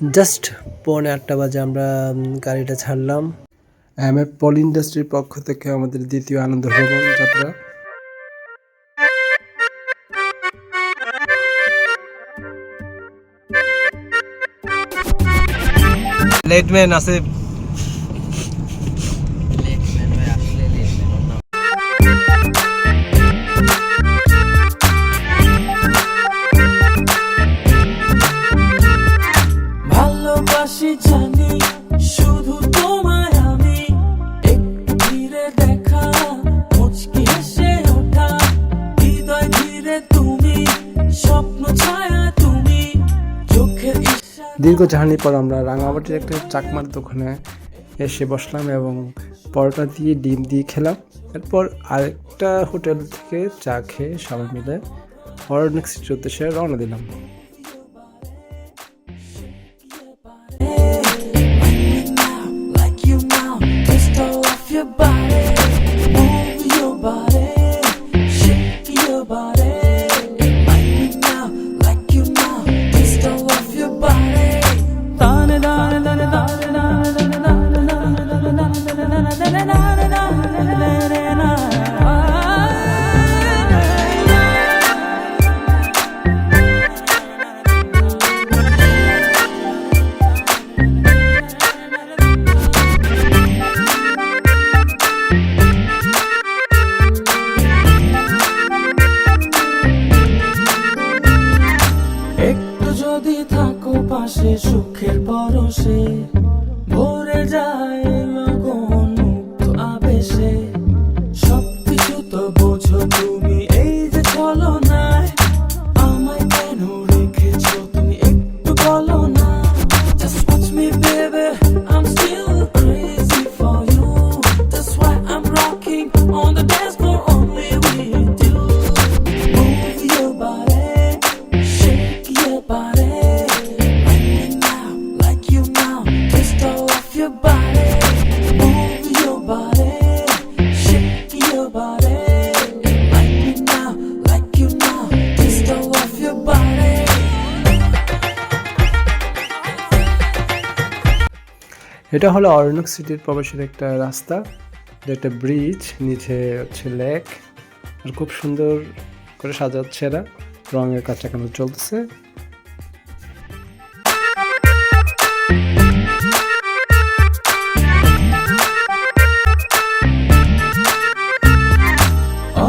Just 7:45 বাজে আমরা গাড়িটা ছাড়লাম। এমএফ পল ইন্ডাস্ট্রির পক্ষ থেকে আমাদের দ্বিতীয় আনন্দ ভ্রমণ যাত্রা। লেটম্যান আছে। ভালোবাসি জানি শুধু তোমায় আমি, একটু ধীরে দেখা মুচকি হেসে ওঠা, হৃদয় ধীরে তুমি, স্বপ্ন ছায়া তুমি, চোখের দীর্ঘ জার্নির পর আমরা রাঙামাটির একটা চাকমার দোকানে এসে বসলাম এবং পরোটা দিয়ে ডিম দিয়ে খেলাম। এরপর আরেকটা হোটেল থেকে চা খেয়ে সবাই মিলে অরণ্যক সিটির উদ্দেশ্যে রওনা দিলাম। সুখের পরশে ভরে যায় লগন মুক্ত আবেশে, সবকিছু তো বোঝো তুমি, এই যে চলো না আমায় কেন রেখেছো তুমি, একটু বলো না। Just watch me baby, I'm still crazy for you, that's why I'm rocking on the dance floor only with you. Move your body, shake your body, এটা হলো অরণ্যক সিটির প্রবেশের একটা রাস্তা, একটা ব্রিজ, নিচে হচ্ছে লেক, আর খুব সুন্দর করে সাজাচ্ছে এরা, রঙের কাজ এখনো চলতেছে।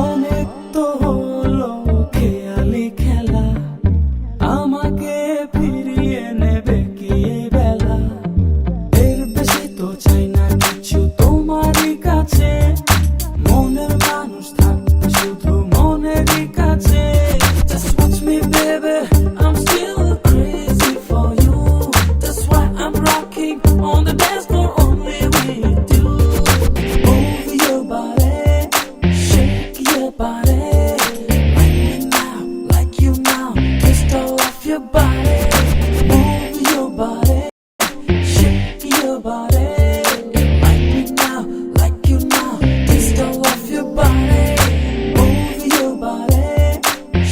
অনেক তো হলো খেয়ালি খেলা, আমাকে ফিরিয়ে নেবে কি বেলা, এর বেশি তো চাই না কিছু তোমারই কাছে, মনের মানুষ থাকবে শুধু মনেরই কাছে। Just watch me baby, I'm still crazy for you, that's why I'm rocking on the dance floor only with you. Move your body, shake your body, like me now, like you now, twist all of your body. Move your body, shake your body, like me now, like you now, twist all of your body. Move your body,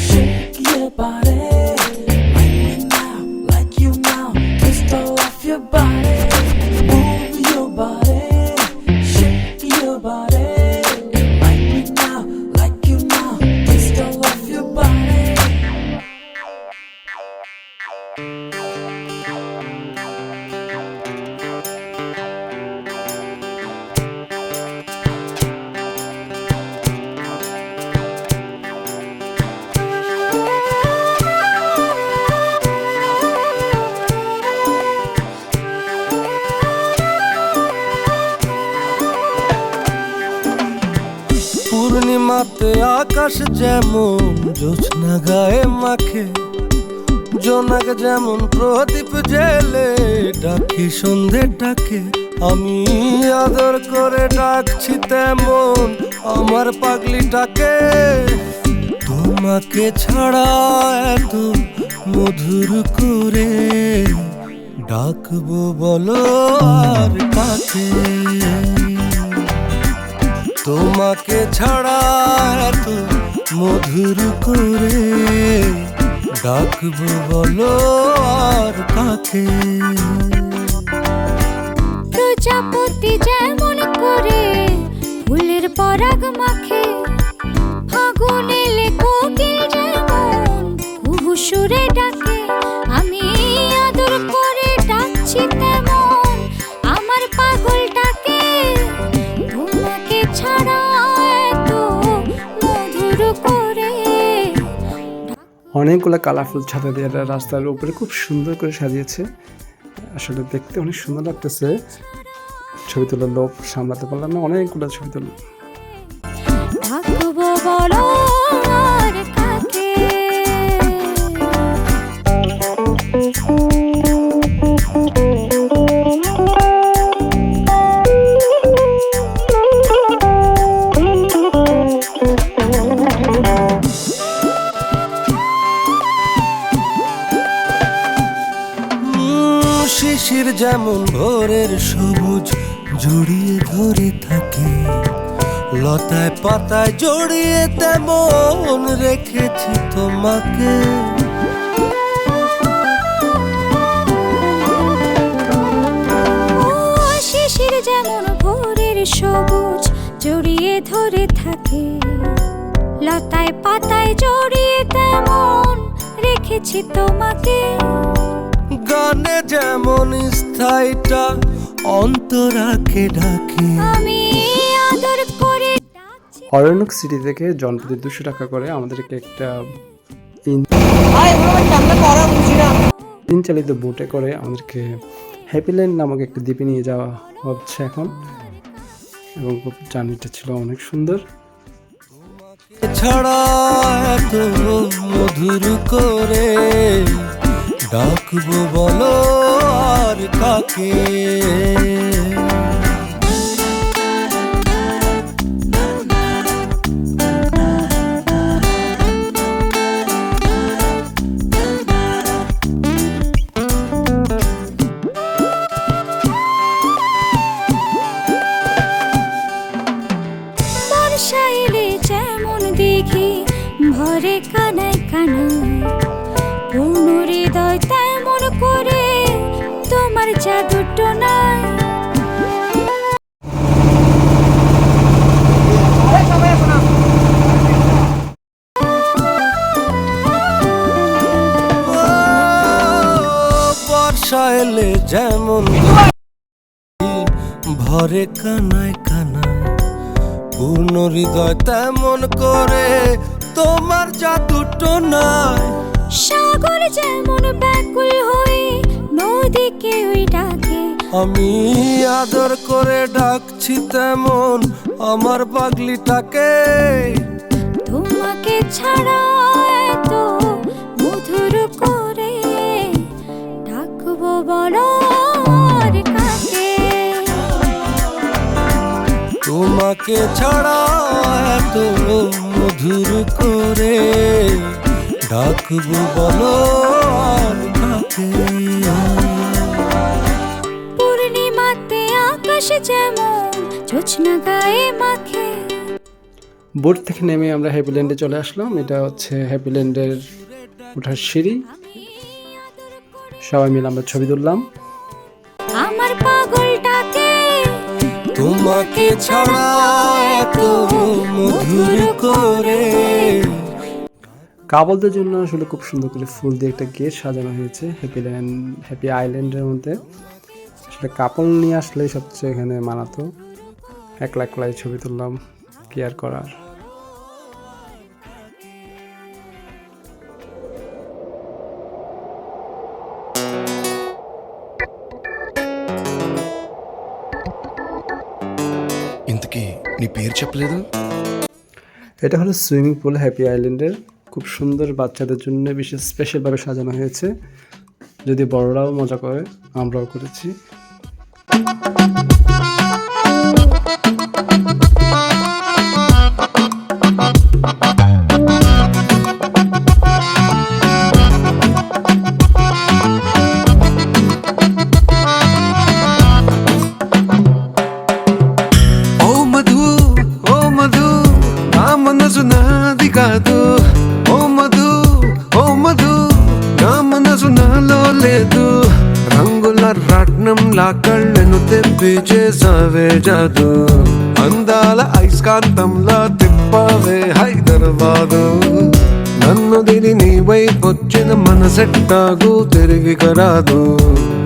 shake your body, like me now, like you now, twist all of your body. Move your body, shake your body, like me now, like you now, twist all of your body. পূর্ণিমাতে আকাশ যেমন জ্যোৎস্না গায়ে মাখে, জোনাক যেমন প্রদীপ জেলে ডাকি সন্ধেটাকে, আমি আদর করে ডাকছি তেমন আমার পাগলিটাকে। তোমাকে ছাড়া এত মধুর করে ডাকবো বলো আর কাকে, তোমাকে ছাড়া এত মধুর করে ডাকবো বলো আর কাকে। ডাকে। প্রজাপতি যেমন করে ফুলের পরাগ মাখে, ফাগুন এলে কোকিল যেমন কুহু সুরে ডাকে, আমি আদর করে ডাকছি তেমন আমার পাগলটাকে। তোমাকে ছাড়া এত মধুর করে। অনেকগুলো কালারফুল ছাতা দিয়ে এটা রাস্তার উপরে খুব সুন্দর করে সাজিয়েছে। আসলে দেখতে অনেক সুন্দর লাগতেছে। ছবি তোলার লোভ সামলাতে পারলাম না, অনেকগুলো ছবি তুললাম। ডাকবো বলো আর কাকে। শিশির যেমন ভোরের সবুজ জড়িয়ে ধরে থাকে, লতায় পাতায় জড়িয়ে তেমন রেখেছি তোমাকে। ও শিশির যেমন ভোরের সবুজ জড়িয়ে ধরে থাকে, লতায় পাতায় জড়িয়ে তেমন রেখেছি তোমাকে। গানে যেমন স্থায়ীটা অন্তরাকে ডাকে, আমি আদর করে ডাকছি। অরণ্যক সিটি থেকে জনপ্রতি 200 টাকা করে আমাদেরকে একটা দিন চালিত বোটে করে আমাদেরকে হ্যাপিল্যান্ড নামক একটা দ্বীপে নিয়ে যাওয়া হচ্ছে এখন, এবং জার্নিটা ছিল অনেক সুন্দর। ছাড়া এত মধুর করে ডাকবো বলো আর কাকে। বর্ষা এলে যেমন দেখি ভরে কানায় কানায়, পূর্ণ হৃদয় তেমন করে তোমার জাদু টোনায়। বর্ষা এলে যেমন ভরে কানায় কানায়, পূর্ণ হৃদয় তেমন করে তোমার জাদু টোনায়। সাগর যেমন ব্যাকুল হয়ে নদীকে ওই ডাকে, আমি আদর করে ডাকছি তেমন আমার পাগলিটাকে। তোমাকে ছাড়া এত মধুর করে ডাকবো বলো আর কাকে। তোমাকে ছাড়া এত মধুর করে ডাকবো বলো আর কাকে। পূর্ণিমাতে আকাশ যেমন জোছনা গায়ে মাখে। বোট থেকে নেমে আমরা হ্যাপিল্যান্ডে চলে আসলাম। এটা হচ্ছে হ্যাপিল্যান্ডের ওঠার সিঁড়ি। সবাই মিলে আমরা ছবি তুললাম। আমার পাগলটাকে তোমাকে ছাড়া এত মধুর করে। কাপলদের জন্য আসলে খুব সুন্দর করে ফুল দিয়ে একটা গেট সাজানো হয়েছে হ্যাপি আইল্যান্ডের মধ্যে। আসলে কাপল নিয়ে আসলেই সবচেয়ে এখানে মানাতো। একলা একলাই ছবি তুললাম, কি আর করার। ఇంతకీ నీ పేరు చెప్పలేదు? এটা হলো সুইমিং পুল হ্যাপি আইল্যান্ডের। খুব সুন্দর, বাচ্চাদের জন্য বিশেষ স্পেশালভাবে সাজানো হয়েছে। যদি বড়রাও মজা করে, আমরাও করেছি। మనసు నాది కాదు ఓ మధు నా మనసు నాలో లేదు బాణంలా కళ్ళను తెప్పి చేసావే జాదు అందాల ఐస్కాంతంలా తిప్పావే హైదరాబాదు నన్ను దిని నీ వైపొచ్చిన మనసెట్టాగు తిరిగి కరాదు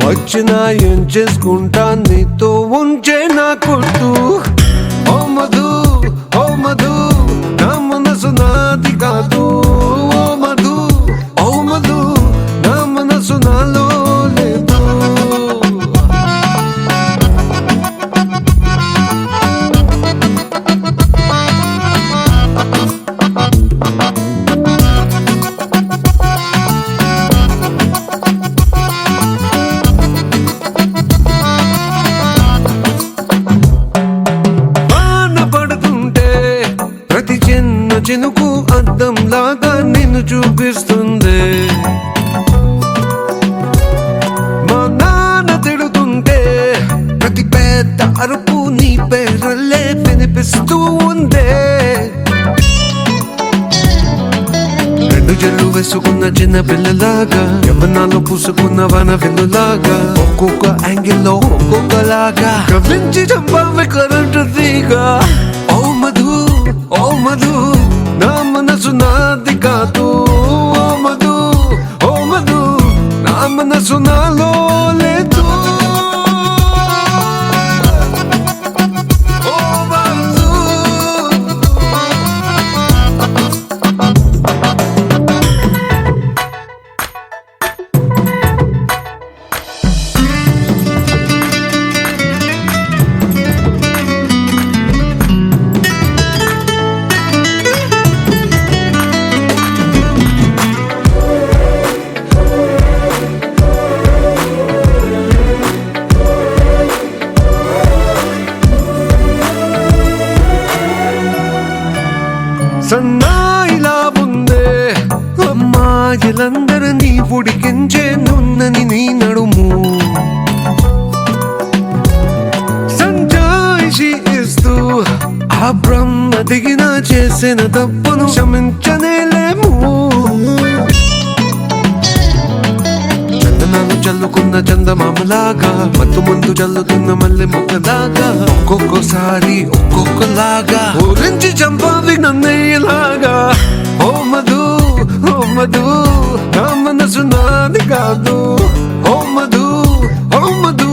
వచ్చినా ఏం చేసుకుంటా నీతో ఉంచే నా కొట్టు ఓ మధు ఓ మధు నా మనసు నాది కాదు ఓ మధు ఓ మధు నా మనసు నాలో లేదు వాన పడుతుంటే ప్రతి చిన్న చినుకు అద్దంలాగా నిన్ను చూపిస్తుంది మా నాన్న తిడుతుంటే ప్రతి పెద్ద అరుపు నీ పేరల్లే వినిపిస్తూ ఉందే రెండు జల్లు వేసుకున్న చిన్న పిల్లలాగా యవనాలు పూసుకున్న వన వెన్నులాగా ఒక్కొక్క యాంగిల్లో ఒక్కొక్కలాగా కవించి చంపావి కరెంటు తీగా ఓ మధు ఓ మధు నా మనసు నాది కాదు ఓ మధు ఓ మధు నా మనసు నాలో లేదు ఓ మధు సన్నాయిలా ఉందే అమ్మాయిలందరినీ ఉడికించే నున్నని నీ నడుము సంజాయిషి ఇస్తూ ఆ బ్రహ్మ దిగిన చేసిన తప్పును క్షమించనేలేము చందనాలు చల్లుకున్న చందమామలాగా మత్తు మందు చల్లుతున్న మల్లె మొక్కలాగా ఒక్కొక్కసారి ఒక్కొక్కలాగా ఊరించి చంపావి నన్నయ్యలాగా ఓ మధు ఓ మధు నా మనసు నాది కాదు ఓ మధు ఓ మధు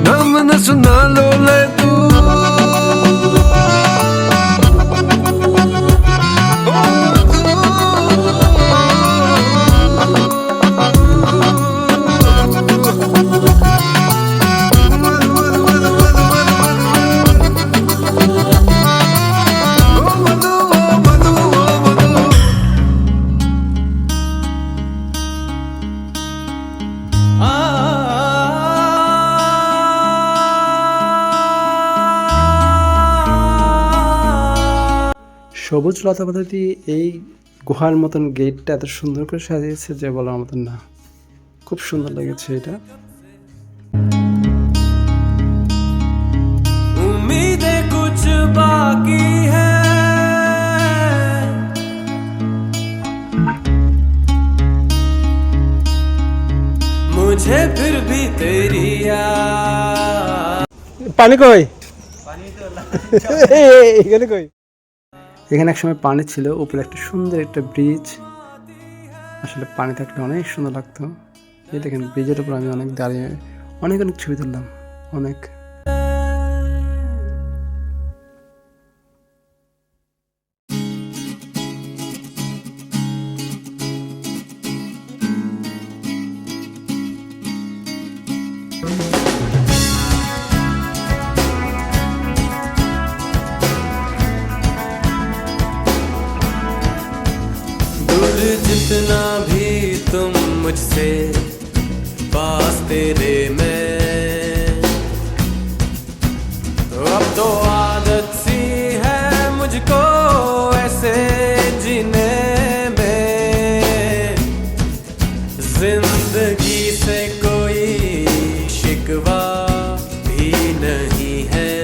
నా మనసు నాలో లేదు সবুজ লতাপাতা দিয়ে এই গুহার মতন গেটটা এত সুন্দর করে সাজিয়েছে যে বলার মতন না, খুব সুন্দর লেগেছে এটা। उम्मीदें कुछ बाकी है मुझे फिर भी तेरी याद পানি কই? এখানে কই? এখানে এক সময় পানি ছিল, উপরে একটা সুন্দর একটা ব্রিজ, আসলে পানি থাকলে অনেক সুন্দর লাগতো। এই দেখেন ব্রিজের উপর আমি অনেক দাঁড়িয়ে অনেক ছবি তুললাম, অনেক। जितना भी तुम मुझसे पास तेरे में अब तो आदत सी है मुझको ऐसे जीने में जिंदगी से कोई शिकवा भी नहीं है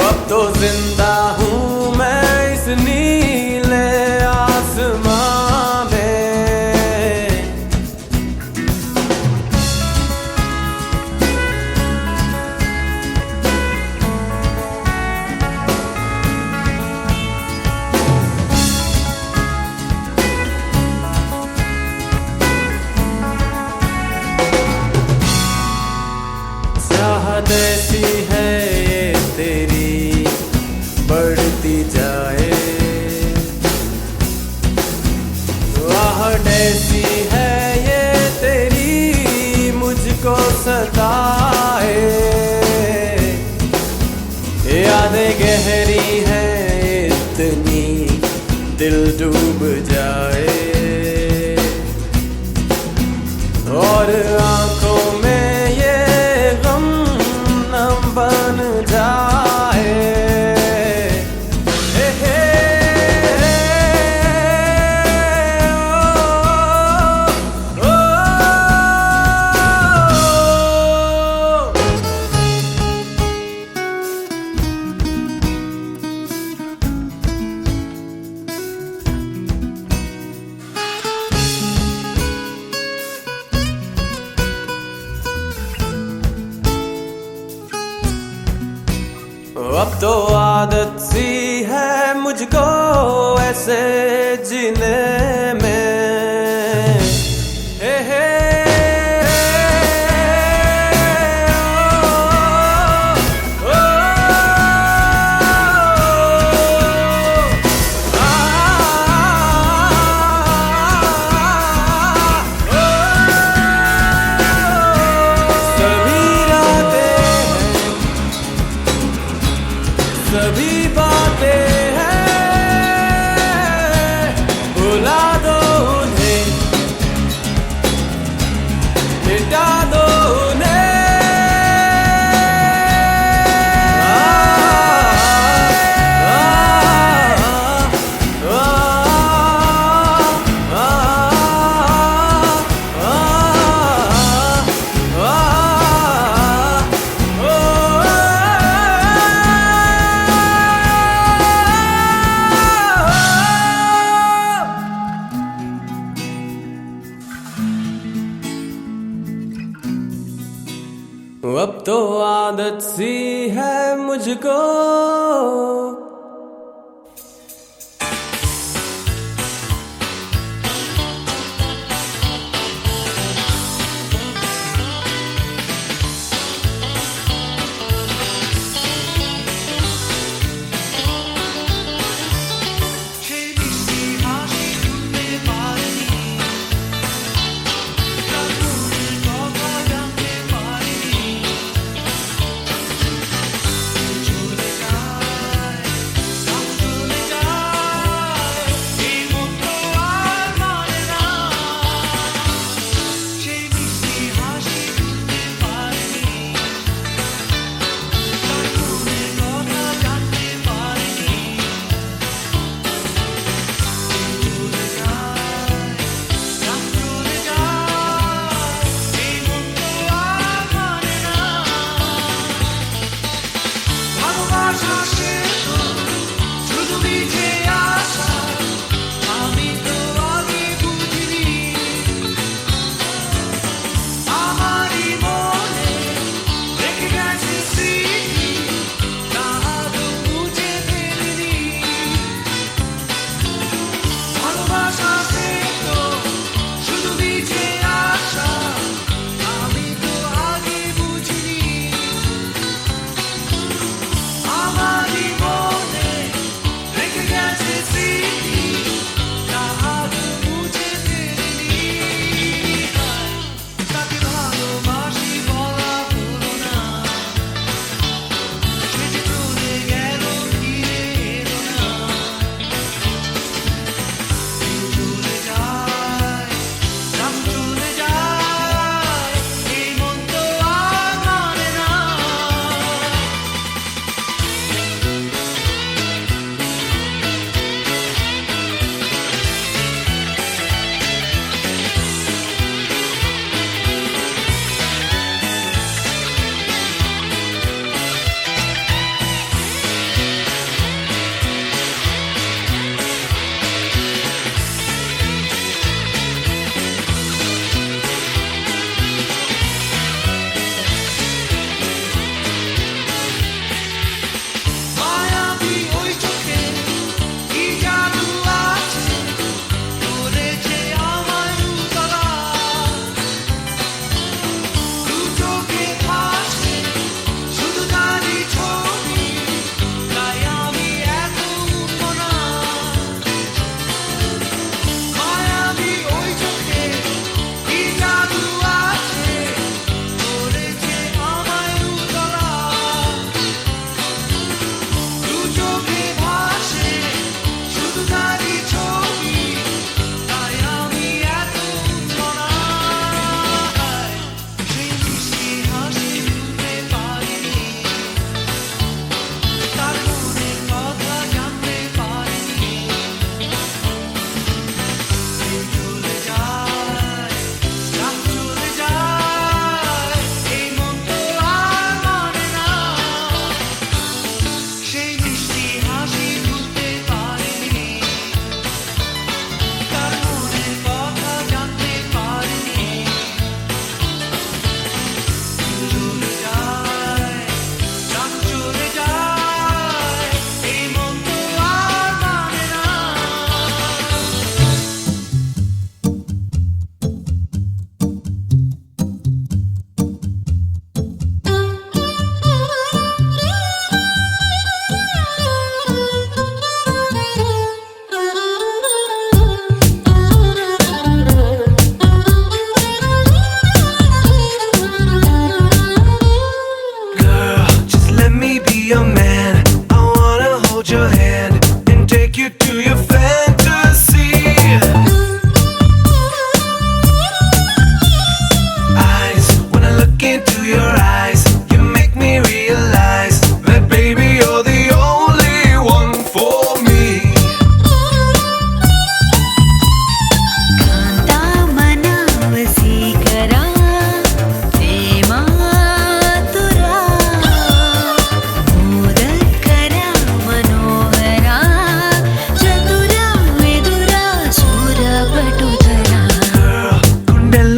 अब तो जिंदा हूँ मैं इस नीले आसमां में गहरी है इतनी दिल डूब जाए और आंखों में ये गम न बन जाए। हे हे ओ, ओ, अब तो आदत सी है मुझको ऐसे जीने में। हे हे ओ, आ, सभी रातें हैं, सभी बातें हैं, भुला दो उन्हें, मिटा दो उन्हें। अब तो आदत सी है मुझको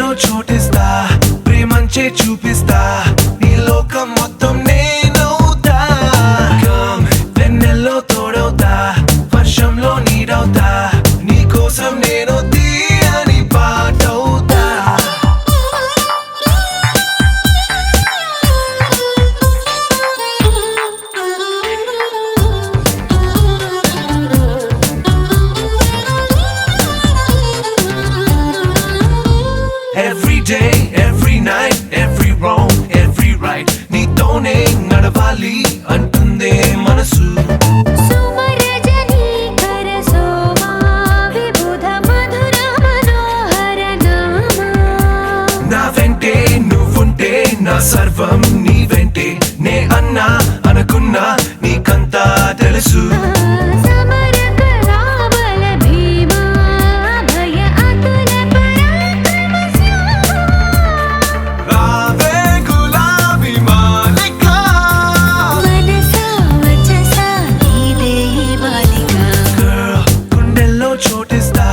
గుండెల్లో చోటిస్తా ప్రేమంచే చూపిస్తా నీ లోకం మొత్తం నేనవుతా కమ్ వెన్నెల్లో తోడవుతా వర్షంలో నీడవుతా నీ కోసం నేను తీయని పాటవుతా Every day, every night, every wrong, every right నీతోనే నడవాలి అంటుందే మనసు సుమరజనీ కర సోమా విబుధ మధుర మనోహర నామా నా వెంటే నువ్వుంటే నా సర్వం నీ వెంటే నే అన్నా అనుకున్నా నీకంతా తెలుసు సమర కరాబల భీమా భయ అతుల పరాక్రమ శ్యామా రావే గులాబీ మాలిక మనసా వచసా నీదే ఈ బాలిక Girl, గుండెల్లో చోటిస్తా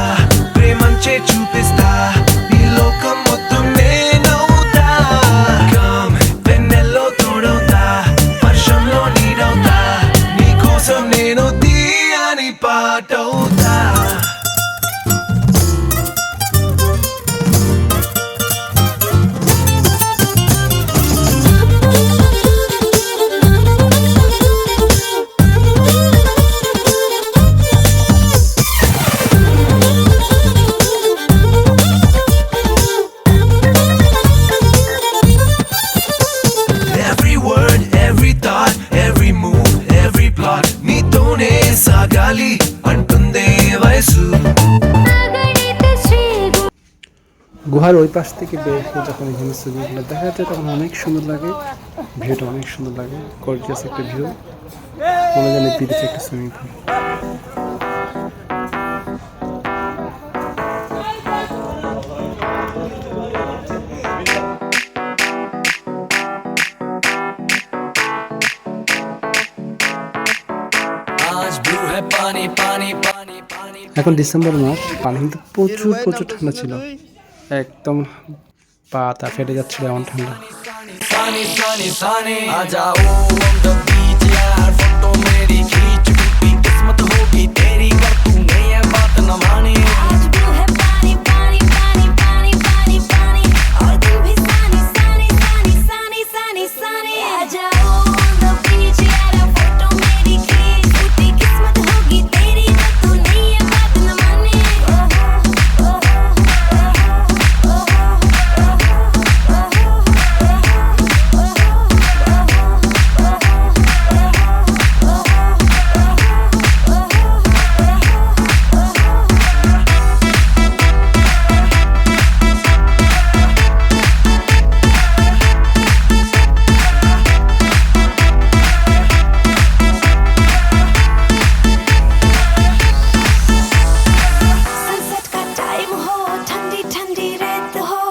ప్రేమంచే చూపిస్తా నీ లోకం మొత్తం నేనవుతా కమ్ వెన్నెల్లో తోడవుతా వర్షంలో నీడవుతా నీ కోసం నేను తీయని పాటవుతా Every word, every thought, every move, every plot నీతోనే సాగాలి అంటుందే వయసు అగణిత శ్రీ গুহার ওই পাশ থেকে বের হয়ে যখন এই জিনিস ছবিগুলো দেখা যায় তখন অনেক সুন্দর লাগে, ভিউটা অনেক সুন্দর লাগে, গর্জিয়াস একটা ভিউ, মনে জানে বিদেশে একটা সুইমিং পুল। आज ब्लू है पानी पानी पानी पानी এখন ডিসেম্বর মাস, পানি কিন্তু প্রচুর প্রচুর ঠান্ডা ছিল, একদম পাতা ফেটে যাচ্ছিল এমন ঠান্ডা। सानी सानी सानी आ जाओ on the beach यार फोटो मेरी खींच टूटी किस्मत होगी तेरी कर तूने ये बात न मानी आज ब्लू है पानी पानी पानी पानी पानी पानी और तुम भी सानी सानी सानी सानी सानी सानी आ जाओ on the beach यार फोटो मेरी खींच टूटी किस्मत होगी तेरी ना तूने ये बात न मानी सनसेट का टाइम हो ठंडी ठंडी रेत हो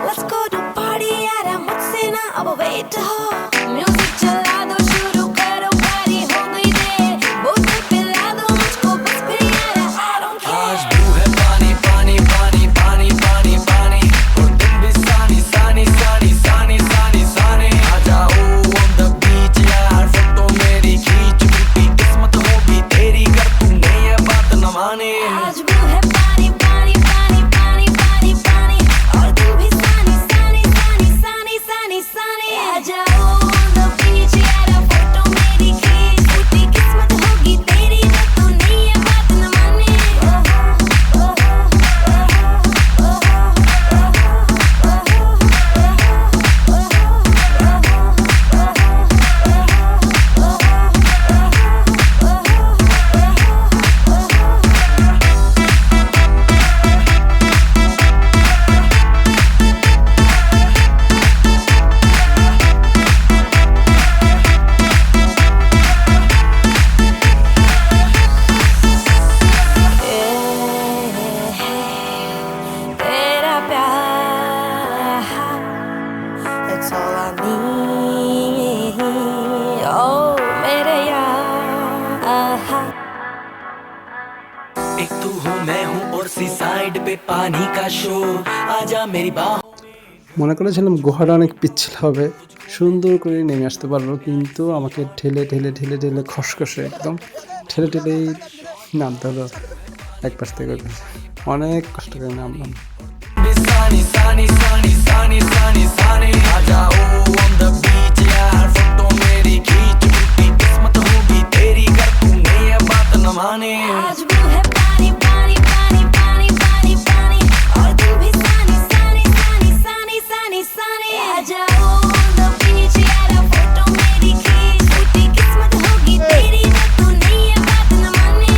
लेट्स गो टू पार्टी यार मुझसे ना अब वेट हो म्यूजिक चला दो शुरू करो पार्टी हो गई देर बोतल पिला दो मुझको बस फिर यार आई डोंट आज केयर ब्लू है पानी पानी पानी पानी पानी पानी और तुम भी सानी सानी सानी सानी सानी सानी आ जाओ on the beach यार फोटो मेरी खींच टूटी किस्मत होगी तेरी कर तूने ये बात न मानी आज ब्लू है पानी पानी पानी पानी पानी पानी और तुम भी सानी सानी सानी सानी सानी सानी आ जाओ on the beach यार फोटो मेरी खींच टूटी किस्मत होगी तेरी ना तूने ये बात न मानी तेरा प्यार That's all I need Oh मेरे यार एक तू हूँ मैं हूँ और सी साइड पे पानी का शोर आजा मेरी बाहों মনে করেছিলাম গুহাটা অনেক পিচ্ছিল হবে, সুন্দর করে নেমে আসতে পারবো, কিন্তু আমাকে ঠেলে ঠেলে ঠেলে ঠেলে খসখসে একদম ঠেলে ঠেলেই নামতে হলো এক পাশ থেকে ওই পাশে। অনেক কষ্ট করে নামলাম। Sunny, sunny, sunny, sunny, sunny, sunny. आ जाओ on the beach यार, फोटो मेरी खींच टूटी किस्मत होगी तेरी, कर तूने ये बात न माने। आज वो है पानी पानी पानी पानी पानी पानी, और तुम भी सानी सानी सानी सानी सानी सानी। आ जाओ on the beach यार, फोटो मेरी खींच टूटी किस्मत होगी तेरी, पर तूने ये बात न माने।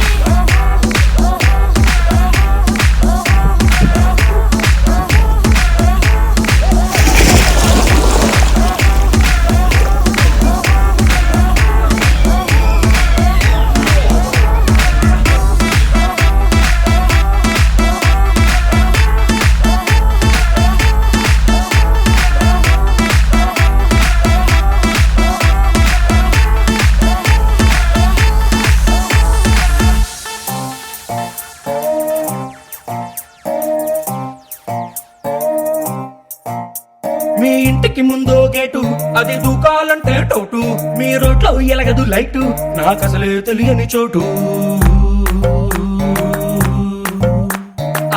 మీ ఇంటికి ముందో గేటు, అది దూకాలంటే టోటు, మీ రోడ్లో ఎలగదు లైటు, నాకు అసలే తెలియని చోటు.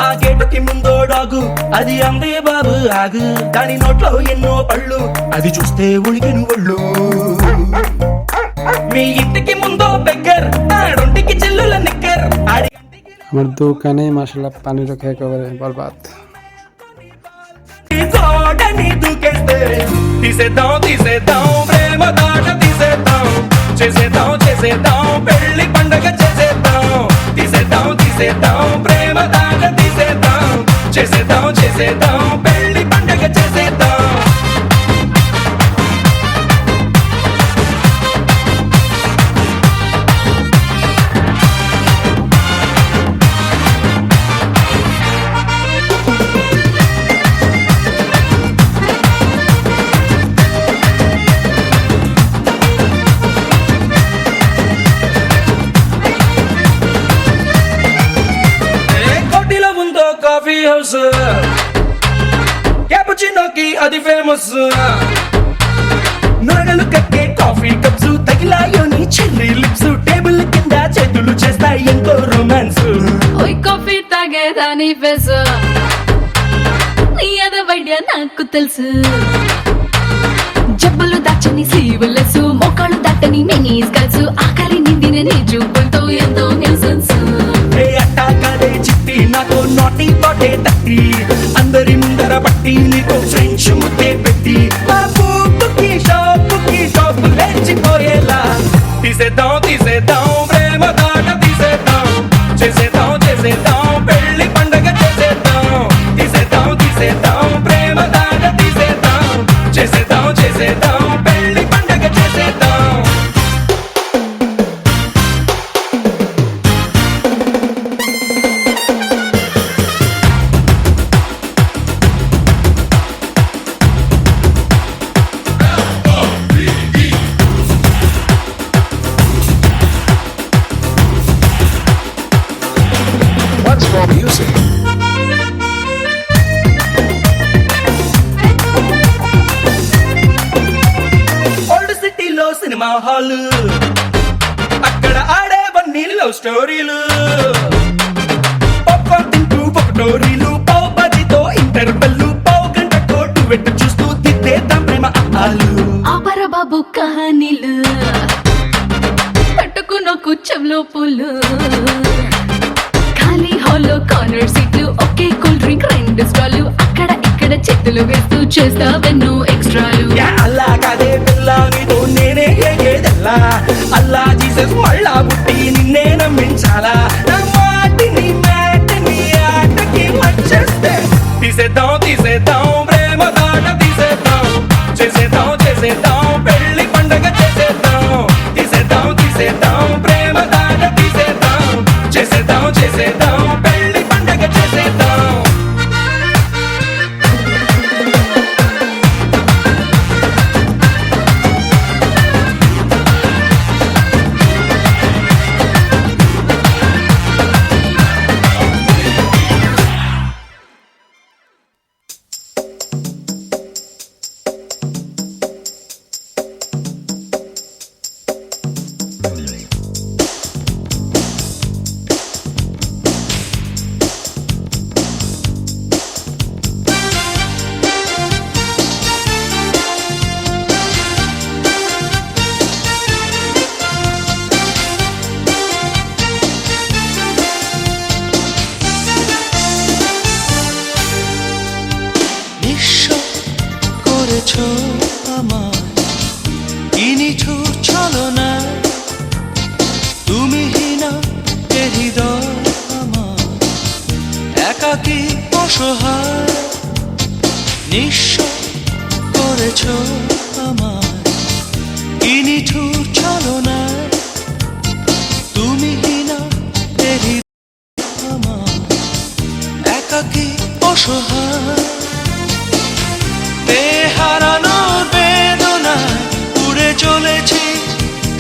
ఆ గేటుకి ముందో డాగు, అది అందే బాబు ఆగు, దాని నోట్లో ఎన్నో పళ్ళు, అది చూస్తే ఉలికిన ఒళ్ళు. మీ ఇంటికి ముందో బెగ్గర్, ఆడొంటికి చెల్లుల నిక్కర్, ఆడి আমার দোকানে মাসাল্লাহ পানি রেখে একেবারে বরবাদ। గోడని దూకేస్తే తీసేద్దాం తీసేద్దాం, ప్రేమ దాట తీసేద్దాం, చేసేద్దాం చేసేద్దాం, పెళ్లి పండగ చేసేద్దాం, తీసేద్దాం తీసేద్దాం, ప్రేమ దాట తీసేద్దాం, చేసేద్దాం చేసేద్దాం, పెళ్లి పండగ చేసేద్దాం. కోటిలో ఉందో కాఫీ హౌస్, క్యాపుచినోకి అది ఫేమస్, నొరగలు కక్కే కాఫీ కప్స్, తగిలాయోని చెర్రీ లిప్స్, టేబుల్ కింద చేతులు చేస్తాయి ఎంతో రొమాన్స్. ఓయ్ కాఫీ తాగేదాని ఫేసు, నీ అదవైడ్య నాకు తెలుసు. జబ్బులు దాచని స్లీవ్లెస్, మోకాళ్ళు దాటని మినీ స్కర్ట్స్, ఆకలి నిండిన నీ చూపులతో ఎంతో న్యూసెన్స్. ఏ అట్టా కాదే చిట్టి, నాతో నాటి తోటే తట్టి, అందరి ముందర పట్టి నీతో ఫ్రెంచ్ ముద్దే పెట్టి, ఆ పూపుకి షాపు లేచిపోయేలా తీసేద్దాం తీసేద్దాం, ప్రేమ దాట తీసేద్దాం, చేసేద్దాం చేసేద్దాం, పెళ్లి పండగ చేసేద్దాం, తీసేద్దాం తీసేద్దాం, ప్రేమ దాట తీసేద్దాం, చేసేద్దాం చేసేద్దాం, పెళ్లి పండగ చేసేద్దాం. What's for music? ఓల్డ్ సిటీలో సినిమా హాల్, అక్కడ ఆడేవన్నీ లవ్ స్టోరీలు, పాప్కార్న్ తింటూ పొకటోరీలు, పావు బజితో ఇంటర్వెల్లు, పావు గంట కోటు వెట్టు చూస్తూ తిట్టేద్దాం ప్రేమ ఆలు. ఆపర బాబు కహానీలు, పట్టుకున్న కుచ్చంలో పూలు, ఖాళీ హాల్లో కార్నర్ సీట్లు, ఒకే కూల్ డ్రింక్ రెండు స్టాలు, అక్కడ ఇక్కడ చేతులు వేస్తూ చేస్తావెన్నో ఎక్స్ట్రాలు. యా అల్లా కాదే పిల్ల, నీతో నేనే ఏదేదల్లా, అల్లా జీసస్ మళ్ళా పుట్టి నిన్నే నమ్మించాలా, నా మాటిని మ్యాటిని ఆటకి వచ్చేస్తే తీసేద్దాం తీసేద్దాం, ప్రేమ దాట తీసేద్దాం, చేసేద్దాం చేసేద్దాం, పెళ్లి పండగ చేసేద్దాం, తీసేద్దాం తీసేద్దాం, ప్రేమ దాట తీసేద్దాం, చేసేద్దాం చేసేద్దాం, పెళ్లి పండగ చేసేద్దాం. করেছো আমায় কি নিঠুর ছলনা তুমি হিনা এ হৃদয় আমার একাকী অসহায় নিঃস্ব করেছো আমায় কি নিঠুর ছলনা তুমি হিনা এ হৃদয় আমার একাকী অসহায় হারানোর বেদনায় উড়ে চলেছি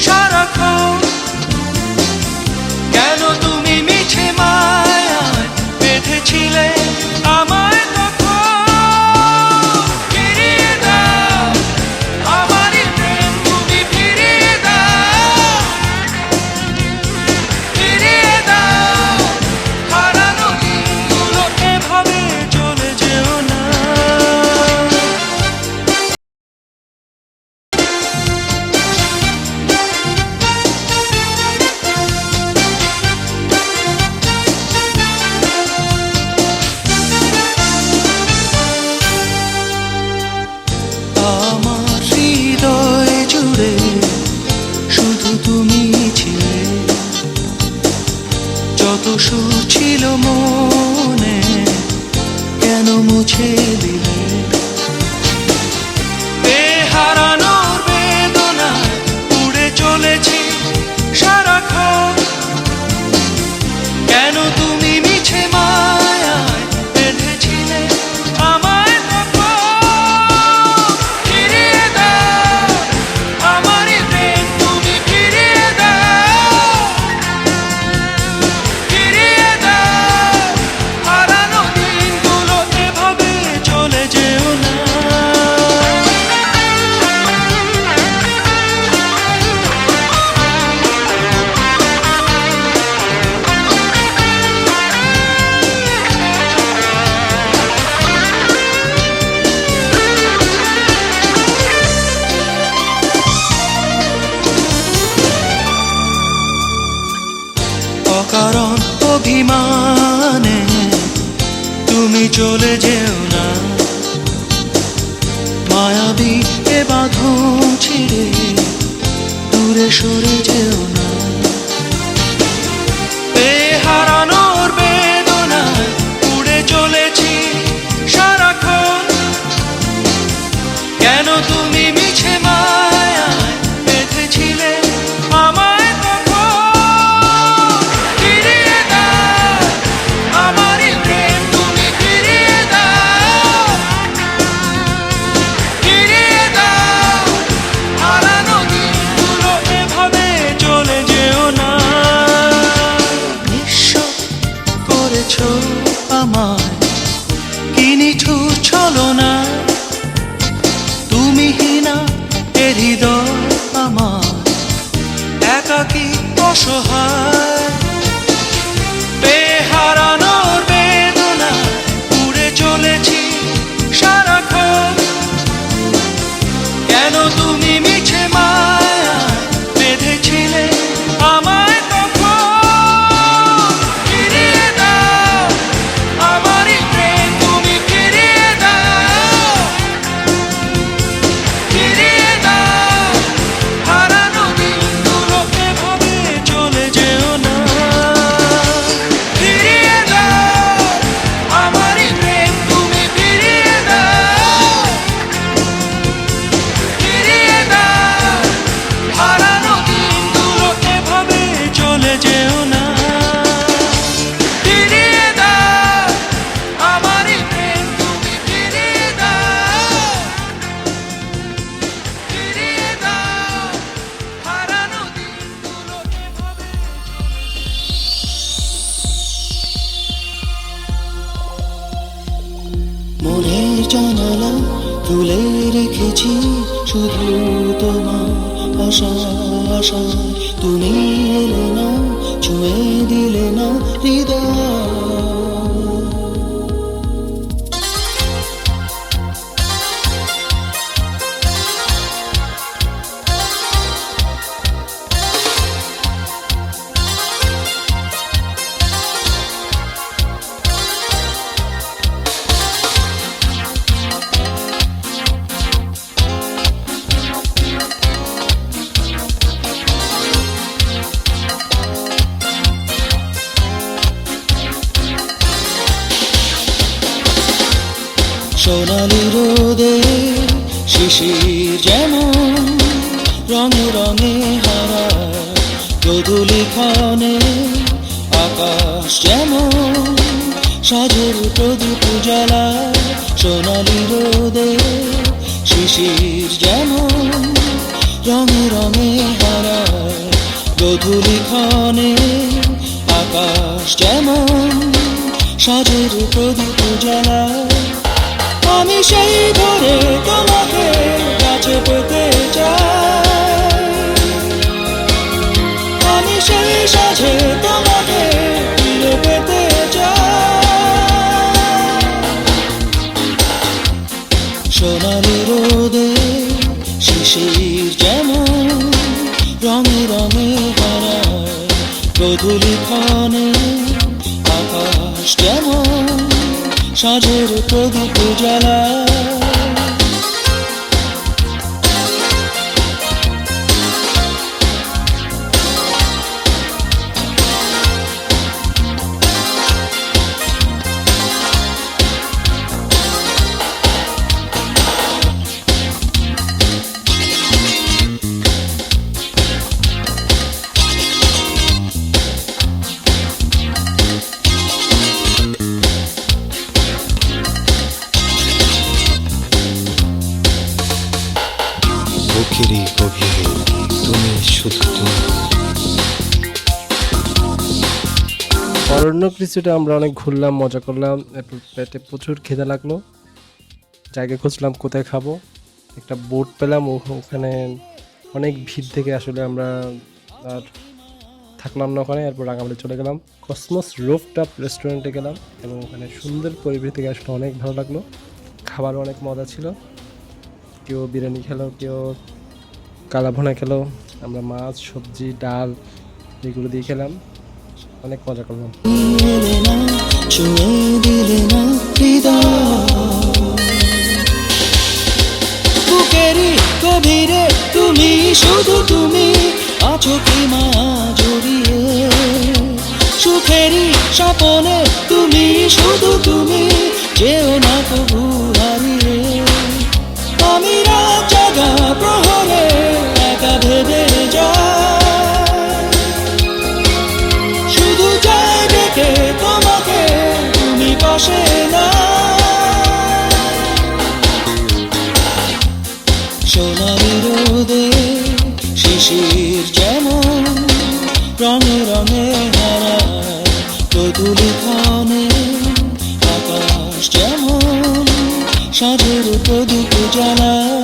সারাক্ষণ কেন তুমি মিছে মায়ায় বেঁধেছিলে আমায় তখন ফিরিয়ে দাও আমারই প্রেম তুমি ফিরিয়ে দাও ফিরিয়ে দাও হারানো দিনগুলো এভাবে চলে যেও না আমার হৃদয় জুড়ে শুধু তুমি ছিলে যত সুর ছিল মনে কেন মুছে দিলে হারানোর বেদনায় উড়ে চলেছি সারাক্ষণ কেন তুমি মিছে মায়ায় বেঁধেছিলে আমায় ফিরিয়ে দাও আমারই প্রেম তুমি ফিরিয়ে দাও ফিরিয়ে দাও হারানো দিনগুলো এভাবে চলে যেও না অকারণ অভিমানে তুমি চলে যেও না মায়াবী এ বাঁধন ছিঁড়ে দূরে সরে যেও না হারানোর বেদনায় উড়ে চলেছি সারাক্ষণ কেন তুমি মিছে মায়ায় বেঁধেছিলে আমায় তখন ফিরিয়ে দাও আমারই প্রেম তুমি ফিরিয়ে দাও ফিরিয়ে দাও হারানো দিনগুলো এভাবে চলে যেও না নিঃস্ব করেছো আমায় কি নিঠুর ছলনা তুমি হিনা এ হৃদয় আমার একাকী অসহায় হারানোর বেদনা উড়ে চলেছি সারাক্ষণ কেন তুমি মিছে মায়ায় বেঁধেছিলে আমায় তখন ফিরিয়ে দাও আমারই প্রেম তুমি ফিরিয়ে দাও ফিরিয়ে দাও হারানো দিনগুলো এভাবে চলে যেও না ফিরিয়ে দাও আমারই প্রেম তুমি ফিরিয়ে দাও ফিরিয়ে দাও হারানো দিনগুলো এভাবে চলে যেও না ফিরিয়ে দাও আমারই প্রেম তুমি ফিরিয়ে দাও ফিরিয়ে দাও হারানো দিনগুলো এভাবে মনের জানালা তুলে রেখেছি শুধু তোমার আশা আশা তুমি এলে না ছুঁয়ে দিলে না হৃদয় সোনালি রোদে শিশির যেমন রঙে রঙে হারা গোধূলি ক্ষণে আকাশ যেমন সাজের প্রদীপ জ্বালায় সোনালি রোদে শিশির যেমন রঙে রঙে হারায় গোধূলি ক্ষণে আকাশ যেমন সাজের প্রদীপ জ্বালায় আমি সেই ধরে তোমাকে কাছে পেতে চাই আমি সেই সাজে তোমাকে ফিরে পেতে চাই সোনালি রোদে শিশির যেমন রঙে রঙে হারায় গোধূলি ক্ষণে আকাশ যেমন সাজের প্রদীপ জ্বালায় বুকেরই গভীরে তুমি শুধু তুমি অরণ্য কিছুটা আমরা অনেক ঘুরলাম, মজা করলাম, এরপর পেটে প্রচুর খিদে লাগলো, জায়গা খুঁজলাম কোথায় খাবো। একটা বোট পেলাম, ওখানে অনেক ভিড় থেকে আসলে আমরা আর থাকলাম না ওখানে। এরপর রাঙামাটি চলে গেলাম, কসমোস রুফটপ রেস্টুরেন্টে গেলাম এবং ওখানে সুন্দর পরিবেশ থেকে আসলে অনেক ভালো লাগলো। খাবারও অনেক মজা ছিল, কেউ বিরিয়ানি খেলো, কেউ কালা ভুনা খেলো, আমরা মাছ সবজি ডাল এগুলো দিয়ে খেলাম, অনেক মজা করলাম। এলে না ছুঁয়ে দিলে না হৃদয় বুকেরই গভীরে তুমি শুধু তুমি আছো কি মায়া জড়িয়ে সুখেরই স্বপনে তুমি শুধু তুমি যেও না কবু হারিয়ে আমি রাত জাগা প্রহরে একা ভেবে যাই শুধু যাই ডেকে তোমাকে তুমি পাশে না সোনালি রোদে শিশির যেমন রঙে রঙে হারায় গোধূলি ক্ষণে আকাশ যেমন সাজের প্রদীপ জ্বালায়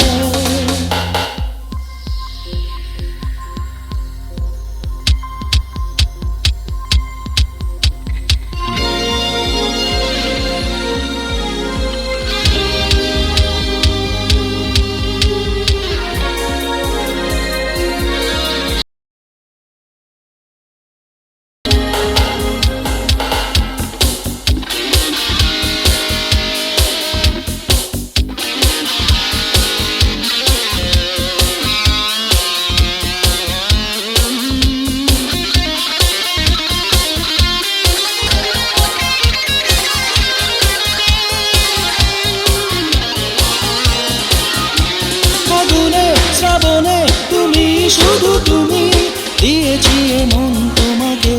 শ্রাবণে তুমি শুধু তুমি দিয়েছি মন তোমাকে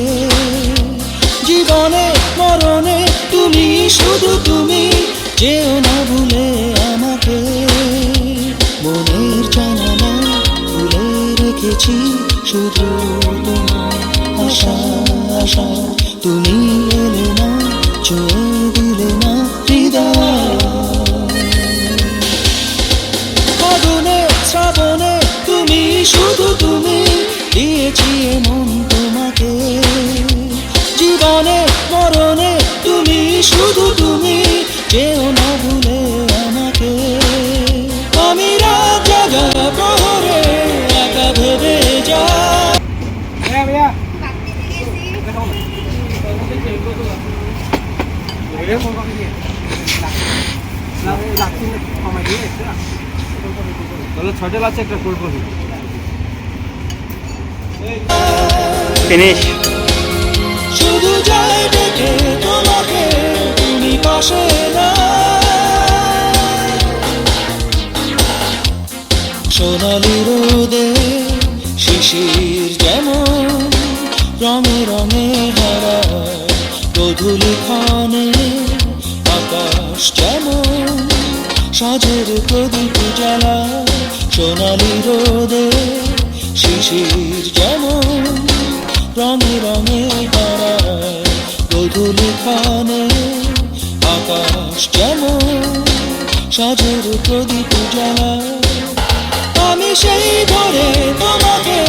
জীবনে মরণে তুমি শুধু তুমি যেও না ভুলে আমাকে মনের জানালা খুলে রেখেছি শুধু তোমার আশা আশা তুমি এলে না ছুঁয়ে দিলে না হৃদয় শ্রাবণে তুমি শুধু তুমি দিয়েছি মন তোমাকে জীবনে মরণে তুমি শুধু তুমি যেও না ভুলে আমাকে আমি রাত জাগা প্রহরে একা ভেবে যাই শুধু যাই ডেকে তোমাকে তুমি পাশে না সোনালি রোদে শিশির যেমন রঙে রঙে হারায় গোধূলি ক্ষণে আকাশ যেমন সাজের প্রদীপ জ্বালায় সোনালি রোদে শিশির যেমন রঙে রঙে হারায় গোধূলি ক্ষণে আকাশ যেমন সাজের প্রদীপ জ্বালায় আমি সেই ধরে তোমাকে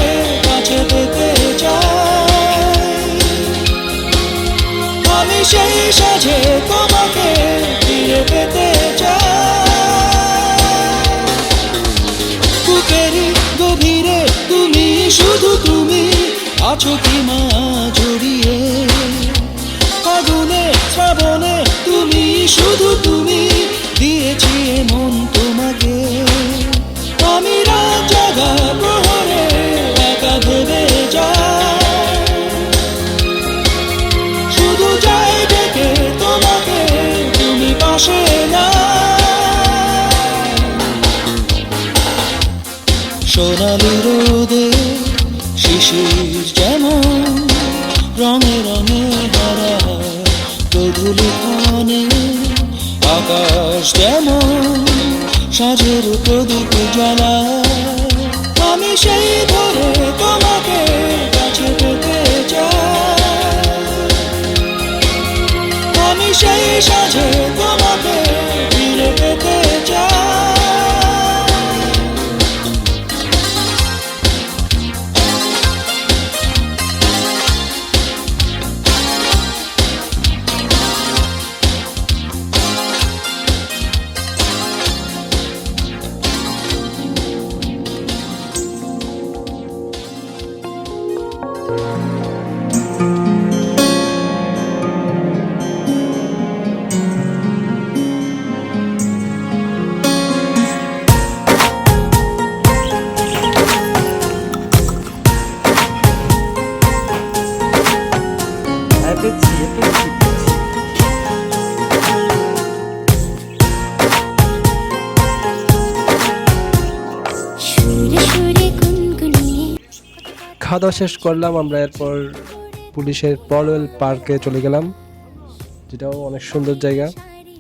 কাছে পেতে চাই আমি সেই সাজে তোমাকে ফিরে পেতে চাই বুকেরই গভীরে তুমি শুধু তুমি আছো কি মায়া জড়িয়ে ফাগুনে শ্রাবণে তুমি শুধু তুমি দিয়েছি মন তোমাকে আমি রাত জাগা প্রহরে একা ভেবে যাই শুধু যাই ডেকে তোমাকে তুমি পাশে না সোনালি রোদে শিশির যেমন রঙে রঙে হারায় গোধূলি ক্ষণে আকাশ যেমন সাজের প্রদীপ জ্বালায় আমি সেই ধরে তোমাকে কাছে পেতে চাই আমি সেই সাজে তোমাকে ফিরে পেতে চাই সুরে সুরে গুনগুনিয়ে খাওয়া দাওয়া শেষ করলাম আমরা, এরপর পুলিশের পলওয়েল পার্কে চলে গেলাম, যেটাও অনেক সুন্দর জায়গা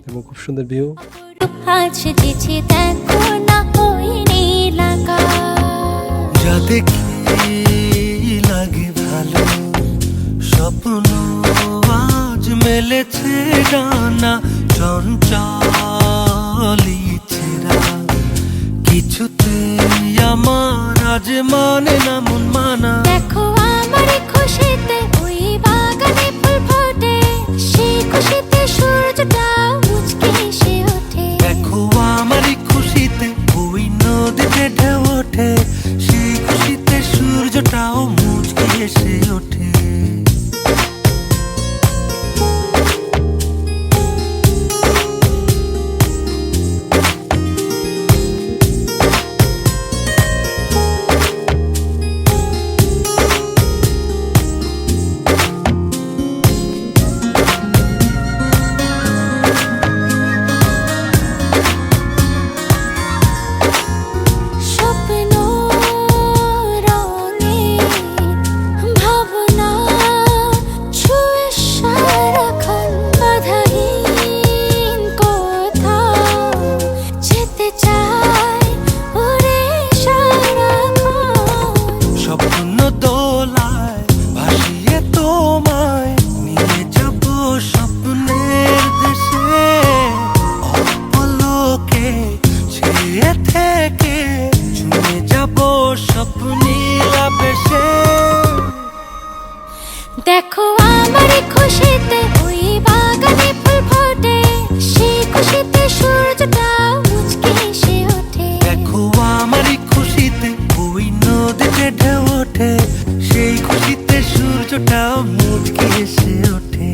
এবং খুব সুন্দর ভিউ। আজ সেজেছে দেখো না ওই নীল আকাশ যা দেখি লাগে ভালো স্বপ্ন আজ মেলেছে ডানা চঞ্চল ইচ্ছেরা কিছুতেই আমার আজ মানে না মন মানা দেখো আমার খুশিতে ওই বাগানে ফুল ফোটে সেই খুশিতে সূর্যটা মুচকে এসে ওঠে দেখো আমারই খুশিতে ওই নদীতে ঢেউ ওঠে সেই খুশিতে সূর্যটাও মুচকি এসে ওঠে স্বপ্ন রঙে ভাবনা ছুঁয়ে সারাক্ষণ বাধাহীন কোথাও যেতে চাই ওরে সারাক্ষণ স্বপ্ন দোলায় ভাসিয়ে তোমায় নিয়ে যাব স্বপ্নের দেশে অপলোকে ছেয়ে থেকে ছুঁয়ে যাব স্বপ্নীল আবেশে দেখো আমার খুশিতে ওই বাগানে ফুল ফোটে সেই খুশিতে সূর্যটা মুচকে এসে ওঠে দেখো আমারই খুশিতে ওই নদীতে ঢেউ ওঠে সেই খুশিতে সূর্যটাও মুচকি এসে ওঠে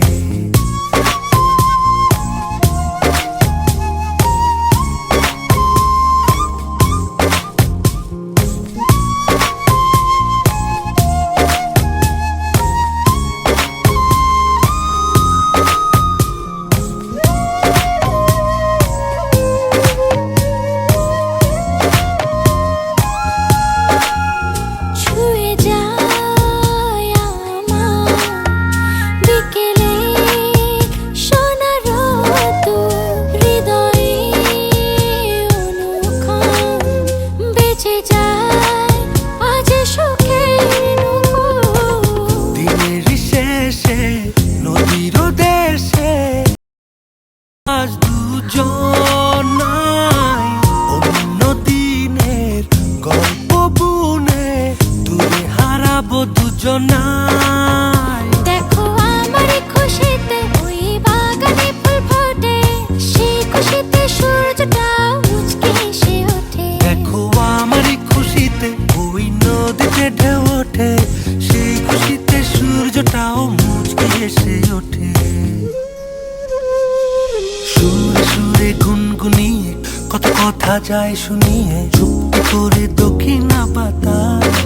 কথা যায় শুনিয়ে চুপ করে দক্ষিণা বাতাস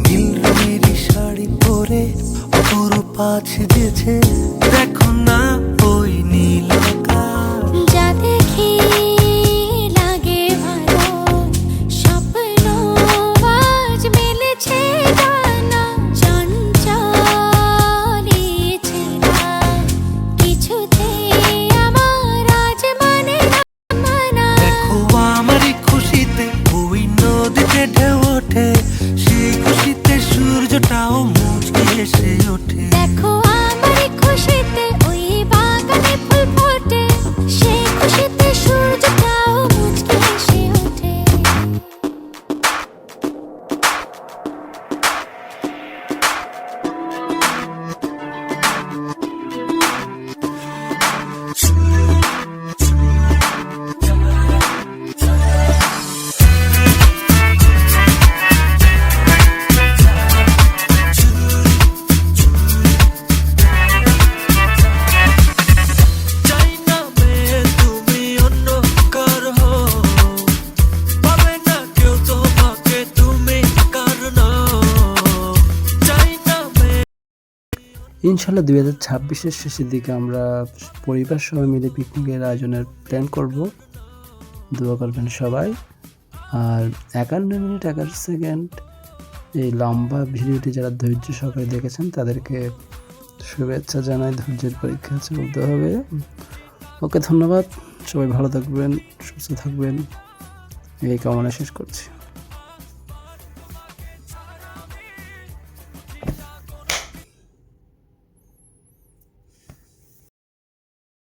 নীল রঙের শাড়ি পরে অপরূপা সেজেছে দেখো না ওই নীল আকাশ যা দেখি লাগে ভালো স্বপ্ন আজ মিলেছে জানা চঞ্চলী ছেঁড়া কিছুতে আমার আজ মানে না মানা দেখো আমারই খুশিতে ওই নদীতে ঢেউ ওঠে সেই খুশিতে সূর্যটাও মুচকি এসে ওঠে দেখো আমার খুশিতে ওই বাগানে ফুল ফোটে সেই খুশিতে সূর্যটাও মুচকি এসে ওঠে চাই না মেয়ে তুমি অন্য কার হও পাবে না কেউ তোমাকে তুমি কারণ চাই না মেয়ে ইনশাল্লাহ 2026-এর শেষের দিকে আমরা পরিবার সবাই মিলে পিকনিকের আয়োজনের প্ল্যান করব। দোয়া করবেন সবাই। আর 51 মিনিট 11 সেকেন্ড এই লম্বা ভিডিওটি যারা ধৈর্য সহকারে দেখেছেন তাদেরকে শুভেচ্ছা জানাই। ধৈর্যের পরীক্ষা চলতে হবে। ওকে, ধন্যবাদ। সবাই ভালো থাকবেন, সুস্থ থাকবেন, এই কামনা শেষ করছি।